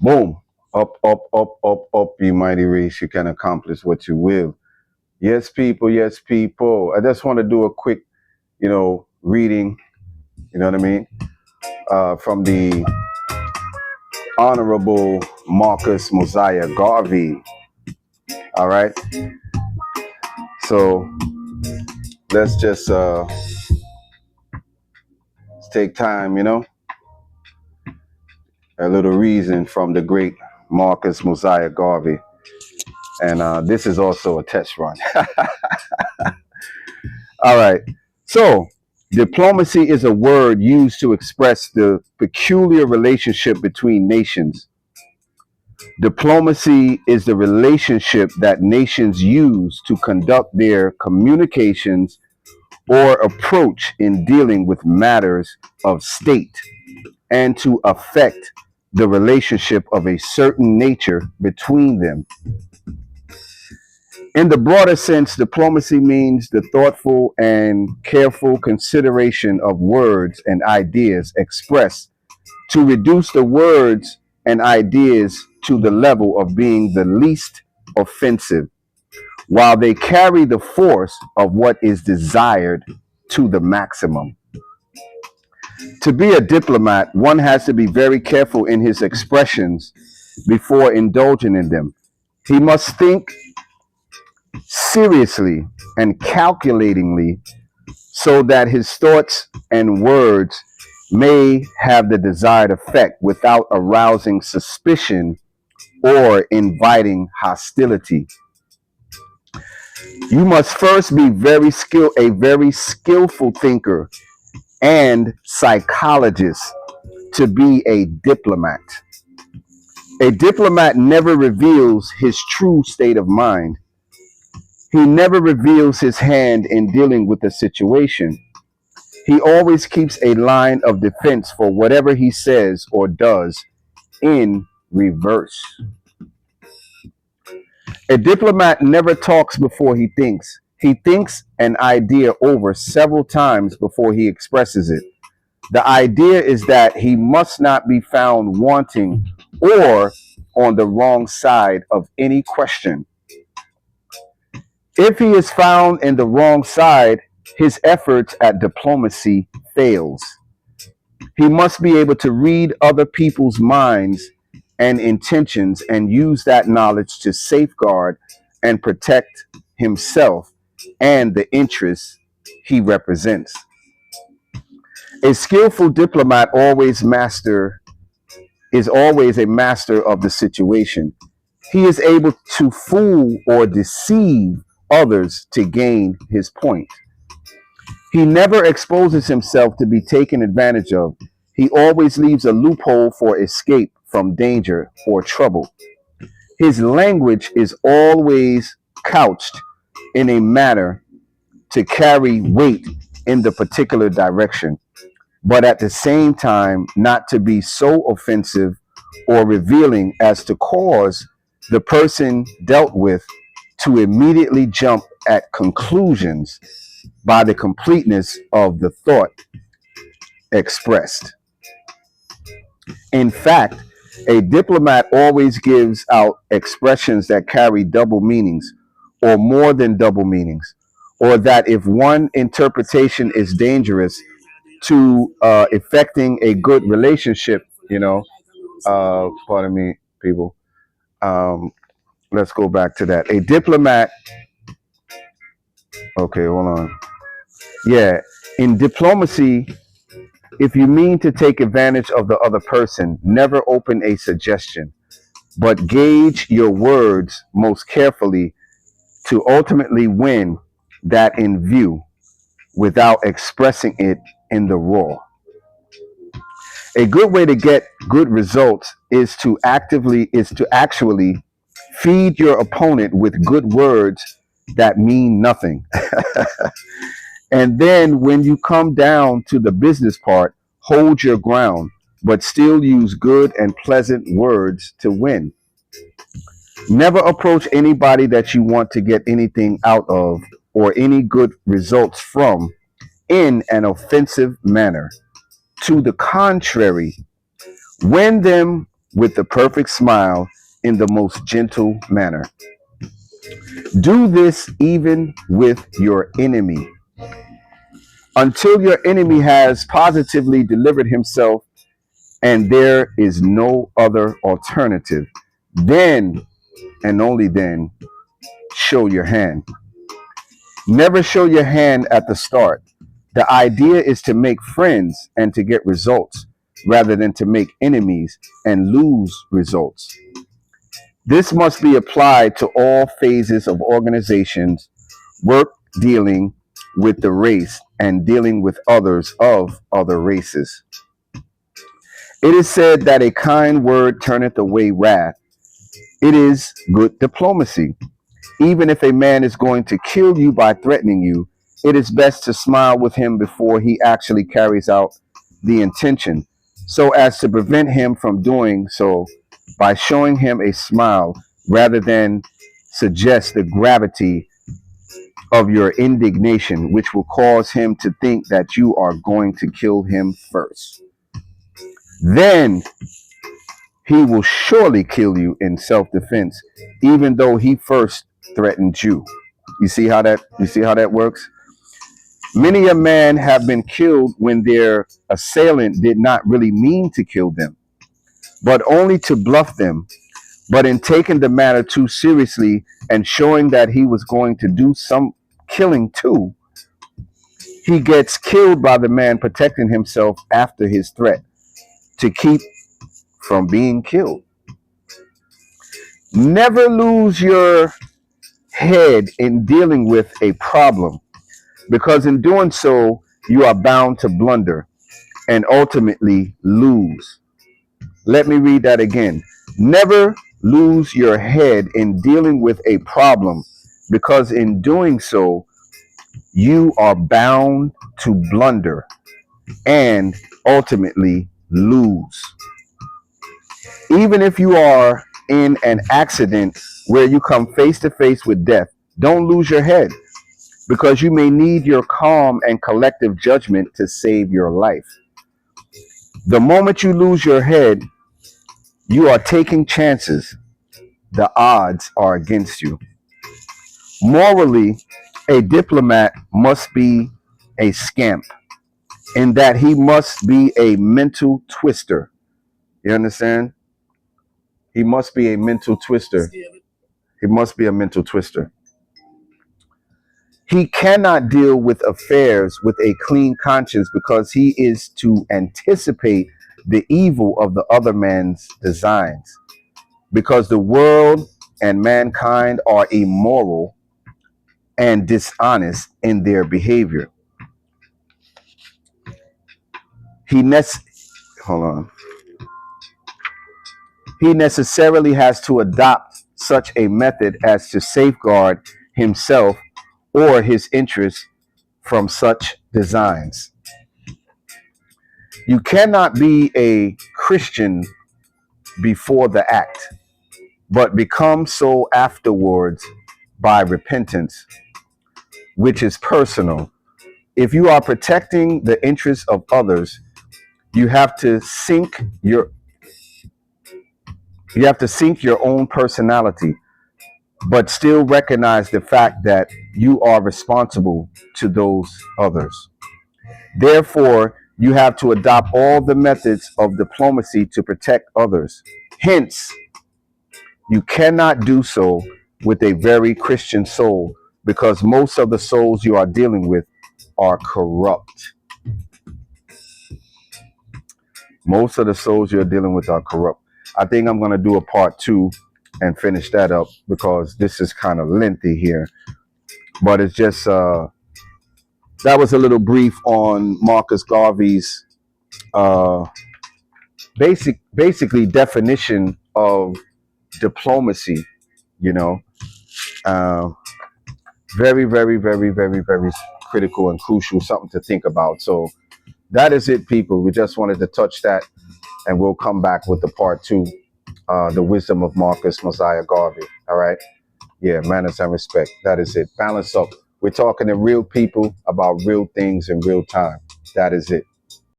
Boom. Up, up, up, up, up, you mighty race. You can accomplish what you will. Yes, people. Yes, people. I just want to do a quick, reading, you know what I mean? From the Honorable Marcus Mosiah Garvey. All right. So let's just take time, a little reason from the great Marcus Mosiah Garvey. And this is also a test run. All right. So, diplomacy is a word used to express the peculiar relationship between nations. Diplomacy is the relationship that nations use to conduct their communications or approach in dealing with matters of state and to affect the relationship of a certain nature between them. In the broader sense, diplomacy means the thoughtful and careful consideration of words and ideas expressed to reduce the words and ideas to the level of being the least offensive, while they carry the force of what is desired to the maximum. To be a diplomat, one has to be very careful in his expressions before indulging in them. He must think seriously and calculatingly so that his thoughts and words may have the desired effect without arousing suspicion or inviting hostility. You must first be a very skillful thinker and psychologist to be a diplomat. A diplomat never reveals his true state of mind. He never reveals his hand in dealing with a situation. He always keeps a line of defense for whatever he says or does in reverse. A diplomat never talks before he thinks. He thinks an idea over several times before he expresses it. The idea is that he must not be found wanting or on the wrong side of any question. If he is found in the wrong side, his efforts at diplomacy fails. He must be able to read other people's minds and intentions and use that knowledge to safeguard and protect himself and the interests he represents. A skillful diplomat is always a master of the situation. He is able to fool or deceive others to gain his point. He never exposes himself to be taken advantage of. He always leaves a loophole for escape from danger or trouble. His language is always couched in a manner to carry weight in the particular direction, but at the same time not to be so offensive or revealing as to cause the person dealt with to immediately jump at conclusions by the completeness of the thought expressed. In fact, a diplomat always gives out expressions that carry double meanings or more than double meanings, or that if one interpretation is dangerous to effecting a good relationship, pardon me, people. Um, let's go back to that. A diplomat, okay, hold on. Yeah, in diplomacy, if you mean to take advantage of the other person, never open a suggestion, but gauge your words most carefully to ultimately win that in view without expressing it in the raw. A good way to get good results is to actually feed your opponent with good words that mean nothing. And then when you come down to the business part, hold your ground, but still use good and pleasant words to win. Never approach anybody that you want to get anything out of or any good results from in an offensive manner. To the contrary, win them with the perfect smile in the most gentle manner. Do this even with your enemy. Until your enemy has positively delivered himself and there is no other alternative, then and only then show your hand. Never show your hand at the start. The idea is to make friends and to get results rather than to make enemies and lose results. This must be applied to all phases of organizations, work, dealing with the race, and dealing with others of other races. It is said that a kind word turneth away wrath. It is good diplomacy. Even if a man is going to kill you by threatening you, it is best to smile with him before he actually carries out the intention, so as to prevent him from doing so by showing him a smile rather than suggest the gravity of your indignation, which will cause him to think that you are going to kill him first. Then he will surely kill you in self-defense, even though he first threatened you. You see how that works? Many a man have been killed when their assailant did not really mean to kill them, but only to bluff them. But in taking the matter too seriously and showing that he was going to do some killing too, he gets killed by the man protecting himself after his threat to keep from being killed. Never lose your head in dealing with a problem, because in doing so, you are bound to blunder and ultimately lose. Let me read that again. Never lose your head in dealing with a problem, because in doing so, you are bound to blunder and ultimately lose. Even if you are in an accident where you come face to face with death, don't lose your head, because you may need your calm and collective judgment to save your life. The moment you lose your head, you are taking chances. The odds are against you. Morally, a diplomat must be a scamp in that he must be a mental twister. You understand? He must be a mental twister. He must be a mental twister. He cannot deal with affairs with a clean conscience, because he is to anticipate the evil of the other man's designs. Because the world and mankind are immoral and dishonest in their behavior. He hold on. He necessarily has to adopt such a method as to safeguard himself or his interests from such designs. You cannot be a Christian before the act, but become so afterwards by repentance, which is personal. If you are protecting the interests of others, you have to sink your own personality, but still recognize the fact that you are responsible to those others. Therefore, you have to adopt all the methods of diplomacy to protect others. Hence, you cannot do so with a very Christian soul, because most of the souls you are dealing with are corrupt. Most of the souls you're dealing with are corrupt. I think I'm going to do a part 2 and finish that up, because this is kind of lengthy here. But it's just, that was a little brief on Marcus Garvey's uh, basically definition of diplomacy, you know. Uh, very, very, very, very, very critical and crucial, something to think about. So that is it, people. We just wanted to touch that, and we'll come back with the part 2, the wisdom of Marcus Mosiah Garvey. All right. Yeah, manners and respect. That is it. Balance up. We're talking to real people about real things in real time. That is it.